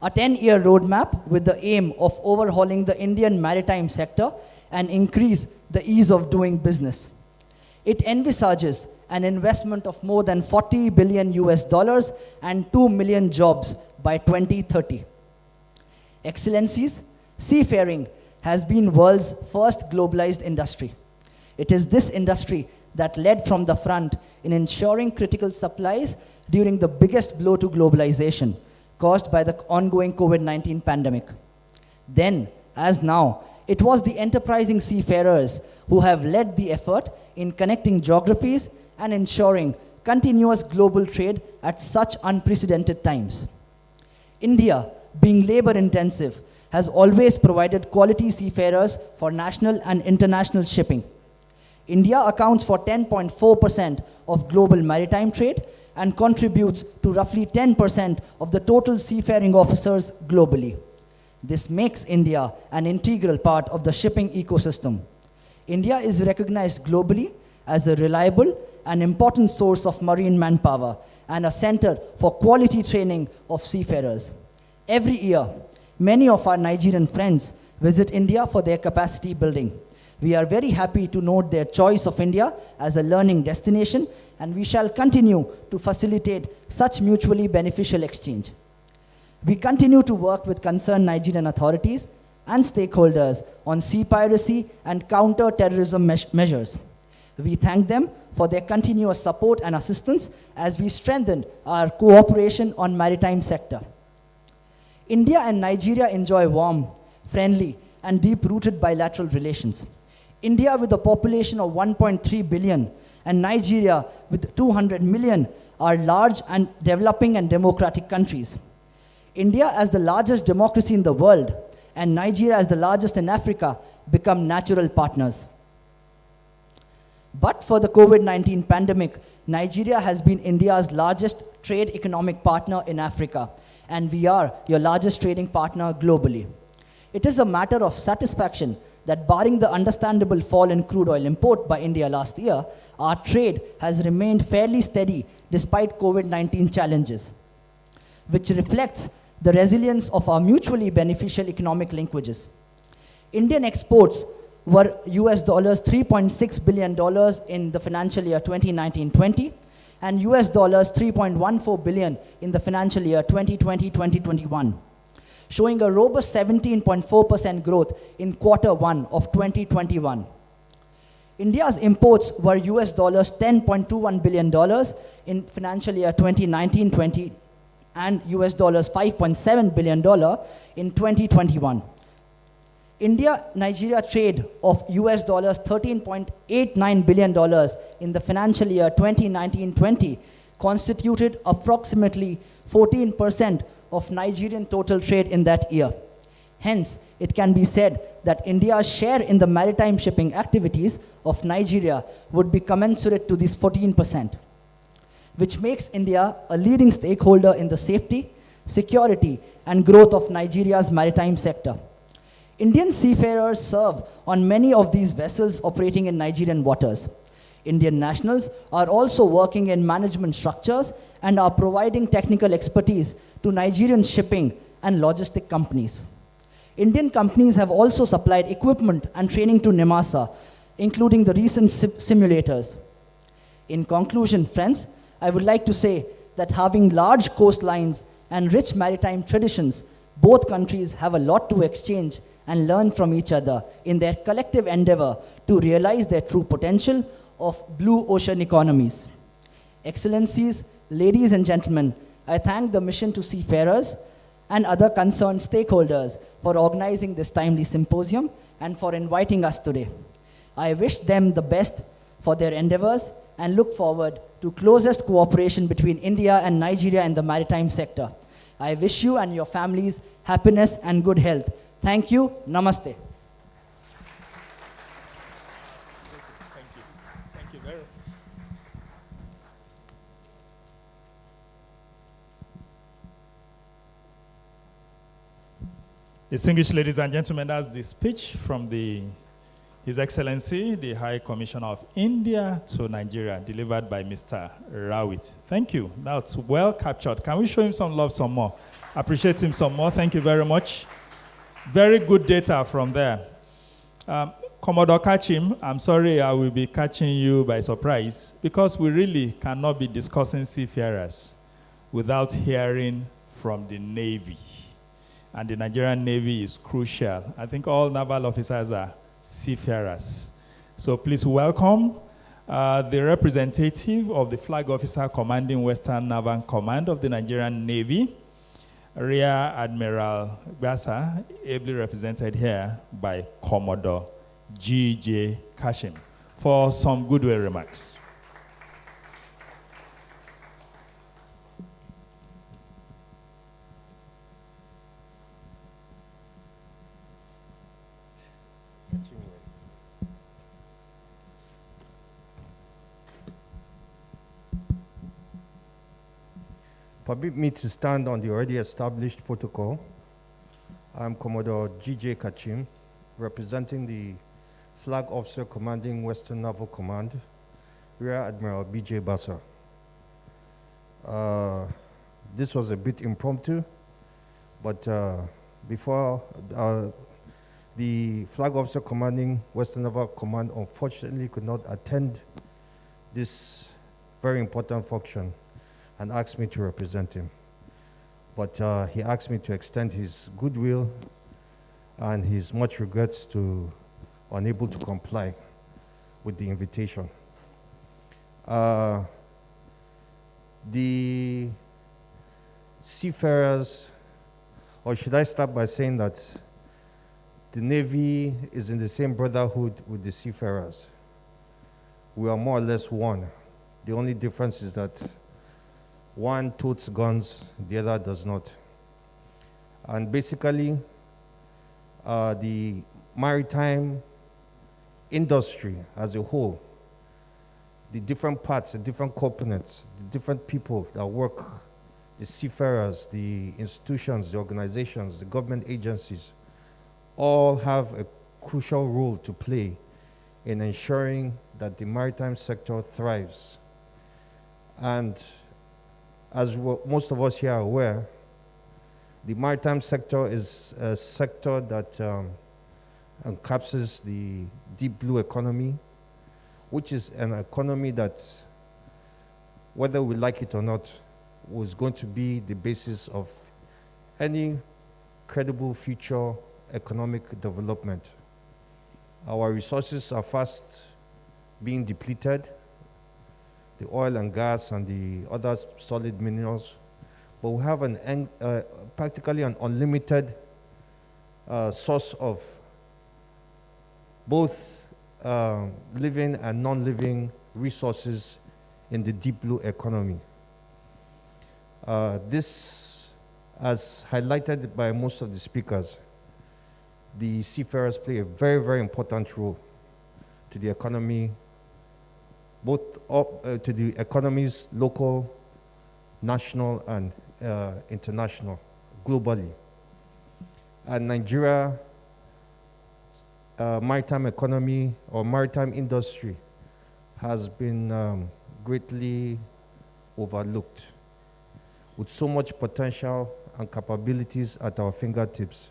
A 10-year roadmap with the aim of overhauling the Indian maritime sector and increase the ease of doing business. It envisages an investment of more than $40 billion and 2 million jobs by 2030. Excellencies, seafaring has been world's first globalized industry. It is this industry that led from the front in ensuring critical supplies during the biggest blow to globalization, caused by the ongoing COVID-19 pandemic. Then, as now, it was the enterprising seafarers who have led the effort in connecting geographies and ensuring continuous global trade at such unprecedented times. India, being labor-intensive, has always provided quality seafarers for national and international shipping. India accounts for 10.4% of global maritime trade and contributes to roughly 10% of the total seafaring officers globally. This makes India an integral part of the shipping ecosystem. India is recognized globally as a reliable and important source of marine manpower and a center for quality training of seafarers. Every year, many of our Nigerian friends visit India for their capacity building. We are very happy to note their choice of India as a learning destination, and we shall continue to facilitate such mutually beneficial exchange. We continue to work with concerned Nigerian authorities and stakeholders on sea piracy and counter-terrorism measures. We thank them for their continuous support and assistance as we strengthen our cooperation on maritime sector. India and Nigeria enjoy warm, friendly, and deep-rooted bilateral relations. India, with a population of 1.3 billion, and Nigeria, with 200 million, are large and developing and democratic countries. India, as the largest democracy in the world, and Nigeria, as the largest in Africa, become natural partners. But for the COVID-19 pandemic, Nigeria has been India's largest trade economic partner in Africa, and we are your largest trading partner globally. It is a matter of satisfaction that barring the understandable fall in crude oil import by India last year, our trade has remained fairly steady despite COVID-19 challenges, which reflects the resilience of our mutually beneficial economic linkages. Indian exports were US $3.6 billion in the financial year 2019-20, and US $3.14 billion in the financial year 2020-2021, showing a robust 17.4% growth in Q1 of 2021. India's imports were US $10.21 billion in financial year 2019-20 and US $5.7 billion in 2021. India-Nigeria trade of US $13.89 billion in the financial year 2019-20 constituted approximately 14% of Nigerian total trade in that year. Hence, it can be said that India's share in the maritime shipping activities of Nigeria would be commensurate to this 14%, which makes India a leading stakeholder in the safety, security, and growth of Nigeria's maritime sector. Indian seafarers serve on many of these vessels operating in Nigerian waters. Indian nationals are also working in management structures and are providing technical expertise to Nigerian shipping and logistic companies. Indian companies have also supplied equipment and training to NEMASA, including the recent simulators. In conclusion, friends, I would like to say that having large coastlines and rich maritime traditions, both countries have a lot to exchange and learn from each other in their collective endeavor to realize their true potential of blue ocean economies. Excellencies, ladies and gentlemen, I thank the Mission to Seafarers and other concerned stakeholders for organizing this timely symposium and for inviting us today. I wish them the best for their endeavors and look forward to closest cooperation between India and Nigeria in the maritime sector. I wish you and your families happiness and good health. Thank you. Namaste. Thank you. Thank you very much. Distinguished ladies and gentlemen, that's the speech from His Excellency, the High Commissioner of India to Nigeria, delivered by Mr. Rev'd. Thank you. That's well captured. Can we show him some love some more? Appreciate him some more. Thank you very much. Very good data from there. Commodore Kachim, I'm sorry I will be catching you by surprise because we really cannot be discussing seafarers without hearing from the Navy. And the Nigerian Navy is crucial. I think all naval officers are seafarers. So please welcome the representative of the Flag Officer Commanding Western Naval Command of the Nigerian Navy, Rear Admiral Gbasa, ably represented here by Commodore G.J. Kashim, for some goodwill remarks. Permit me to stand on the already established protocol. I'm Commodore G.J. Kachim, representing the Flag Officer Commanding Western Naval Command, Rear Admiral B.J. Bassa. This was a bit impromptu, but before the Flag Officer Commanding Western Naval Command unfortunately could not attend this very important function and asked me to represent him. But he asked me to extend his goodwill and his much regrets to unable to comply with the invitation. The seafarers, or should I start by saying that the Navy is in the same brotherhood with the seafarers. We are more or less one. The only difference is that one totes guns, the other does not. And basically, the maritime industry as a whole, the different parts, the different components, the different people that work, the seafarers, the institutions, the organizations, the government agencies, all have a crucial role to play in ensuring that the maritime sector thrives. And as most of us here are aware, the maritime sector is a sector that encapsulates the deep blue economy, which is an economy that, whether we like it or not, was going to be the basis of any credible future economic development. Our resources are fast being depleted, the oil and gas and the other solid minerals, but we have practically an unlimited source of both living and non-living resources in the deep blue economy. This, as highlighted by most of the speakers, the seafarers play a very, very important role to the economy, both to the economies, local, national, and international, globally. And Nigeria maritime economy or maritime industry has been greatly overlooked. With so much potential and capabilities at our fingertips,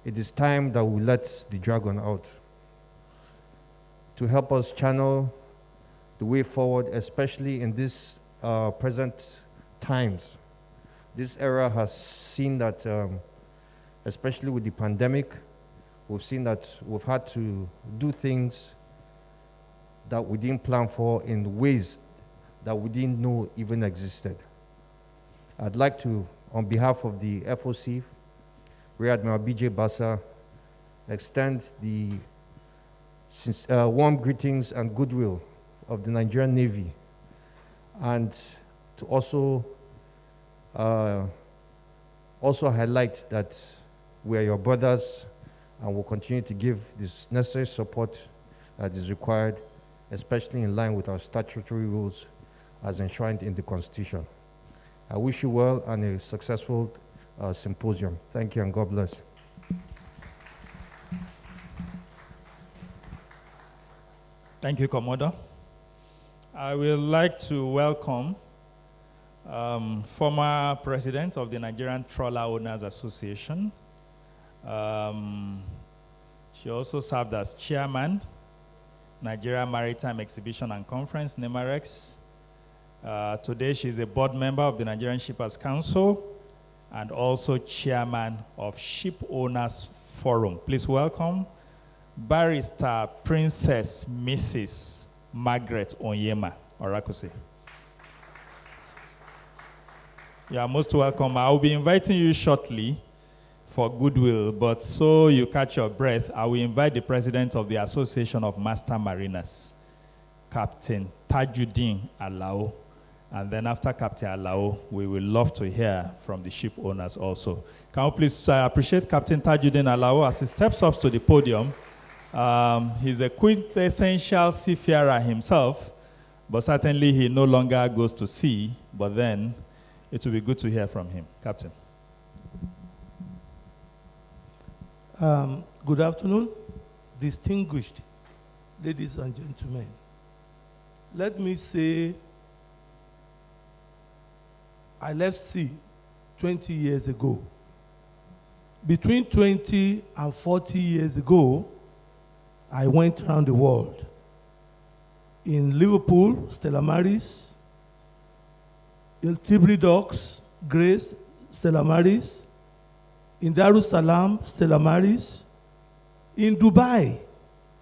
it is time that we let the dragon out to help us channel the way forward, especially in this present times. This era has seen that, especially with the pandemic, we've seen that we've had to do things that we didn't plan for in ways that we didn't know even existed. I'd like to, on behalf of the FOC, Rev'd BJ Bassa, extend the warm greetings and goodwill of the Nigerian Navy, and to also highlight that we are your brothers and will continue to give this necessary support that is required, especially in line with our statutory rules as enshrined in the Constitution. I wish you well and a successful symposium. Thank you and God bless. Thank you, Commodore. I would like to welcome former president of the Nigerian Trawler Owners Association. She also served as chairman, Nigeria Maritime Exhibition and Conference, NEMAREX. Today, she's a board member of the Nigerian Shippers Council and also chairman of Ship Owners Forum. Please welcome Barrister Princess Mrs. Margaret Onyema Orakusi. You are most welcome. I will be inviting you shortly for goodwill, but so you catch your breath, I will invite the president of the Association of Master Mariners, Captain Tajuddin Alao. And then after Captain Alao, we will love to hear from the ship owners also. Can you please appreciate Captain Tajuddin Alao as he steps up to the podium. He's a quintessential seafarer himself, but certainly he no longer goes to sea, but then it will be good to hear from him. Captain. Good afternoon, distinguished ladies and gentlemen. Let me say, I left sea 20 years ago. Between 20 and 40 years ago, I went around the world. In Liverpool, Stella Maris, in Tilbury Docks, Grace, Stella Maris, In Darussalam, Stella Maris. In Dubai,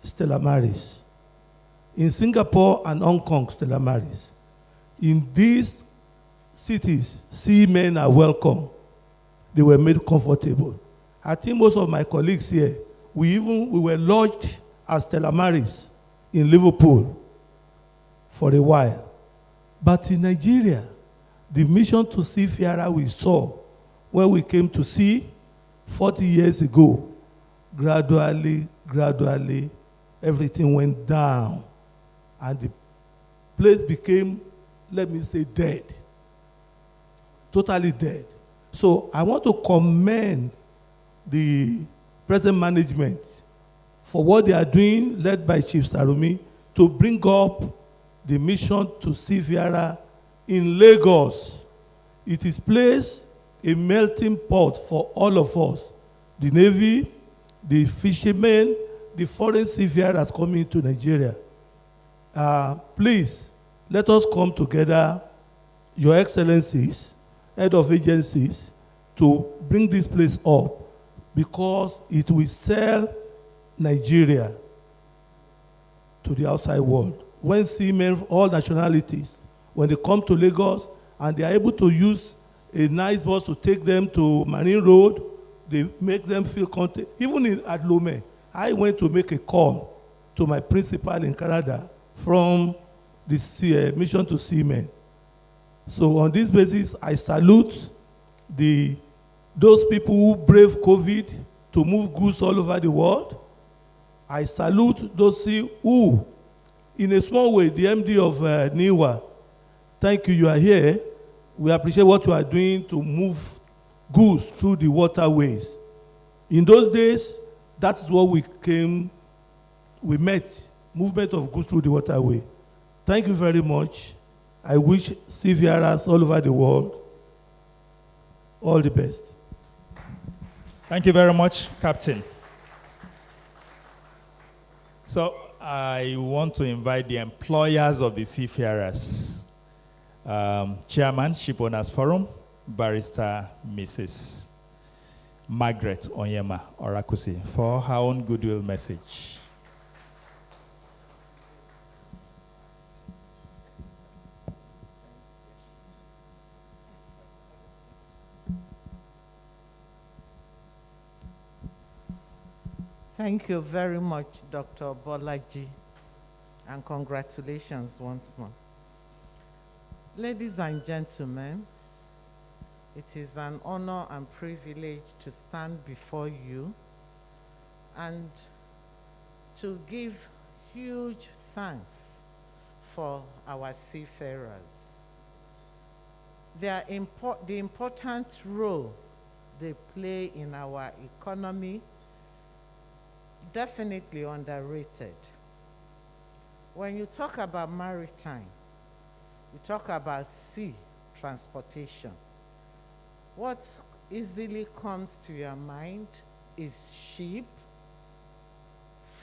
Stella Maris. In Singapore and Hong Kong, Stella Maris. In these cities, seamen are welcome. They were made comfortable. I think most of my colleagues here, we were lodged at Stella Maris in Liverpool for a while. But in Nigeria, the mission to seafarer we saw when we came to sea 40 years ago, gradually, everything went down. And the place became, let me say, dead. Totally dead. So I want to commend the present management for what they are doing, led by Chief Sarumi, to bring up the mission to seafarer in Lagos. It is placed a melting pot for all of us, the Navy, the fishermen, the foreign seafarers coming to Nigeria. Please, let us come together, Your Excellencies, head of agencies, to bring this place up, because it will sell Nigeria to the outside world. When seamen of all nationalities, when they come to Lagos and they are able to use a nice bus to take them to Marine Road, they make them feel content. Even at Lome, I went to make a call to my principal in Canada from the mission to seamen. So on this basis, I salute those people who brave COVID to move goods all over the world. I salute those who, in a small way, the MD of NIWA, thank you, you are here. We appreciate what you are doing to move goods through the waterways. In those days, that's what we met, movement of goods through the waterway. Thank you very much. I wish seafarers all over the world all the best. Thank you very much, Captain. So I want to invite the employers of the seafarers. Chairman, Shipowners Forum, Barrister Mrs. Margaret Onyema Orakusi, for her own goodwill message. Thank you very much, Dr. Bolaji, and congratulations once more. Ladies and gentlemen, it is an honor and privilege to stand before you and to give huge thanks for our seafarers. The important role they play in our economy, definitely underrated. When you talk about maritime, you talk about sea transportation. What easily comes to your mind is ship,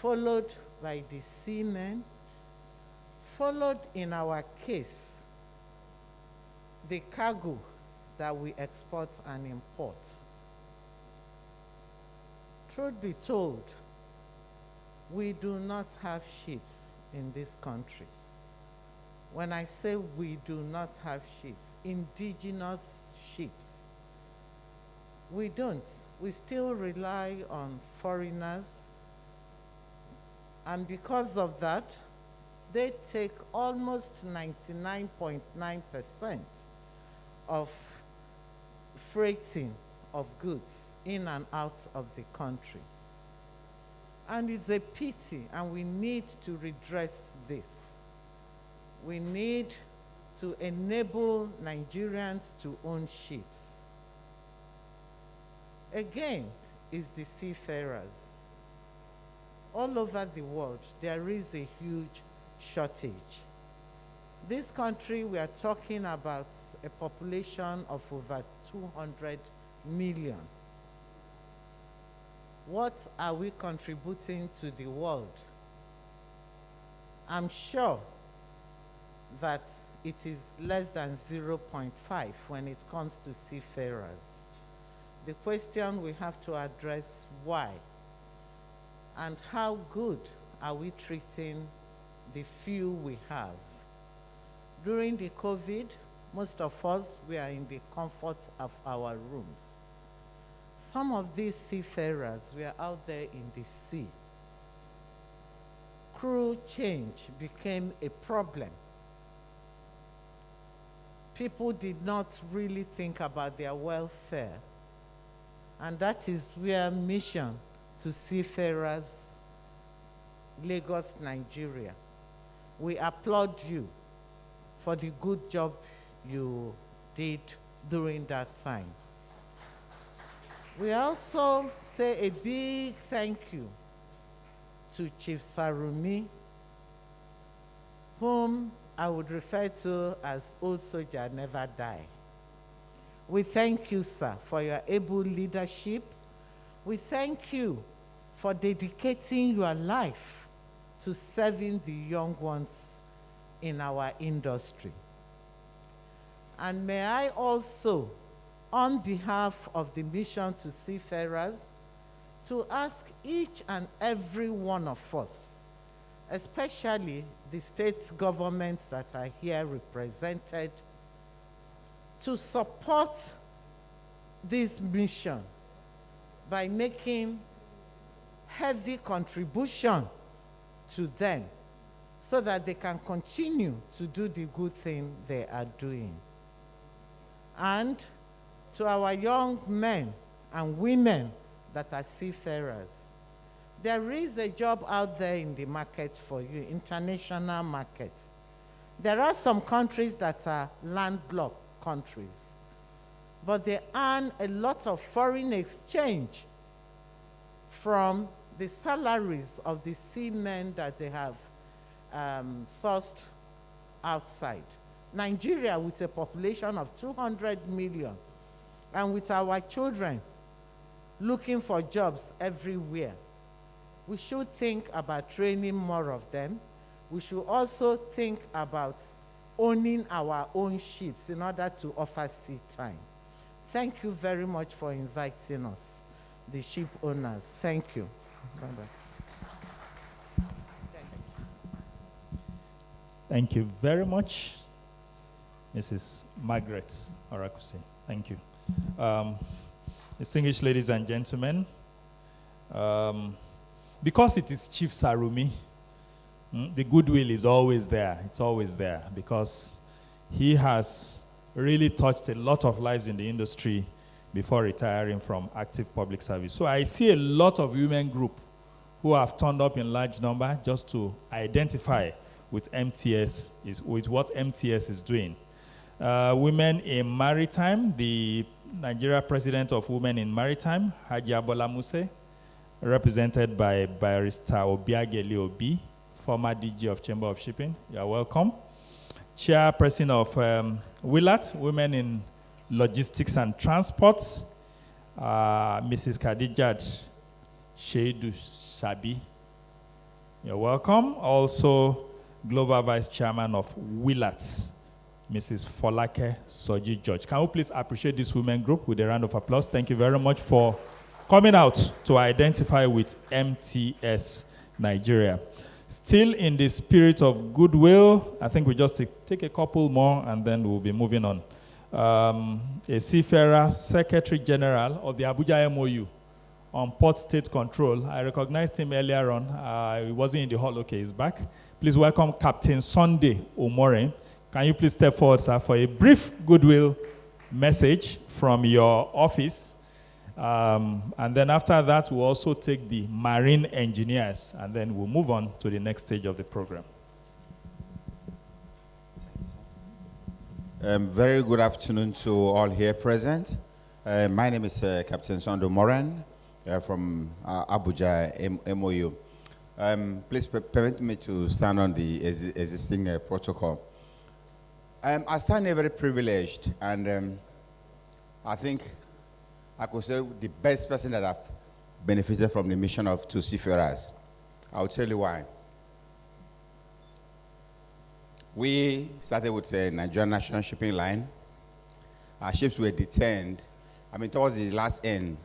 followed by the seamen, followed in our case, the cargo that we export and import. Truth be told, we do not have ships in this country. When I say we do not have ships, indigenous ships, we don't. We still rely on foreigners, and because of that, they take almost 99.9% of freighting of goods in and out of the country. And it's a pity, and we need to redress this. We need to enable Nigerians to own ships. Again, is the seafarers. All over the world, there is a huge shortage. This country, we are talking about a population of over 200 million. What are we contributing to the world? I'm sure that it is less than 0.5 when it comes to seafarers. the question we have to address, why? And how good are we treating the few we have? During the COVID, most of us were in the comfort of our rooms. Some of these seafarers were out there in the sea. Crew change became a problem. People did not really think about their welfare. And that is where Mission to Seafarers, Lagos, Nigeria. We applaud you for the good job you did during that time. We also say a big thank you to Chief Sarumi, whom I would refer to as Old Soldier Never Die. We thank you, sir, for your able leadership. We thank you for dedicating your life to serving the young ones in our industry. And may I also, on behalf of the Mission to Seafarers, to ask each and every one of us, especially the state governments that are here represented, to support this mission by making heavy contribution to them so that they can continue to do the good thing they are doing. And to our young men and women that are seafarers, there is a job out there in the market for you, international market. There are some countries that are landlocked countries, but they earn a lot of foreign exchange from the salaries of the seamen that they have sourced outside. Nigeria, with a population of 200 million, and with our children looking for jobs everywhere, we should think about training more of them. We should also think about owning our own ships in order to offer sea time. Thank you very much for inviting us, the ship owners. Thank you. Bye-bye. Thank you very much, Mrs. Margaret Orakusi. Thank you. Distinguished ladies and gentlemen, because it is Chief Sarumi, the goodwill is always there. It's always there because he has really touched a lot of lives in the industry before retiring from active public service. So I see a lot of women group who have turned up in large number just to identify with MTS, with what MTS is doing. Women in Maritime, the Nigeria President of Women in Maritime, Haji Abola Muse, represented by Barrister Obiageli Obi, former DG of Chamber of Shipping. You are welcome. Chairperson of WILAT, Women in Logistics and Transport, Mrs. Khadijat Sheidu Sabi. You're welcome. Also, Global Vice Chairman of WILAT, Mrs. Folake Soji George. Can we please appreciate this women group with a round of applause? Thank you very much for coming out to identify with MTS Nigeria. Still in the spirit of goodwill, I think we just take a couple more and then we'll be moving on. A seafarer, Secretary General of the Abuja MOU on Port State Control. I recognized him earlier on. He wasn't in the hall. Okay, he's back. Please welcome Captain Sunday Omore. Can you please step forward, sir, for a brief goodwill message from your office? And then after that, we'll also take the marine engineers, and then we'll move on to the next stage of the program. Very good afternoon to all here present. My name is Captain Sondo Moran from Abuja MOU. Please permit me to stand on the existing protocol. I stand here very privileged, and I think I could say the best person that I've benefited from the mission of two seafarers. I'll tell you why. We started with a Nigerian National Shipping Line. Our ships were detained towards the last end,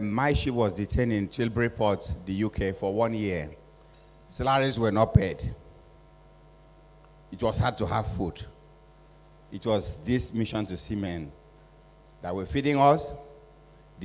my ship was detained in Tilbury Port, the UK, for 1 year. Salaries were not paid. It was hard to have food. It was this mission to seamen that were feeding us,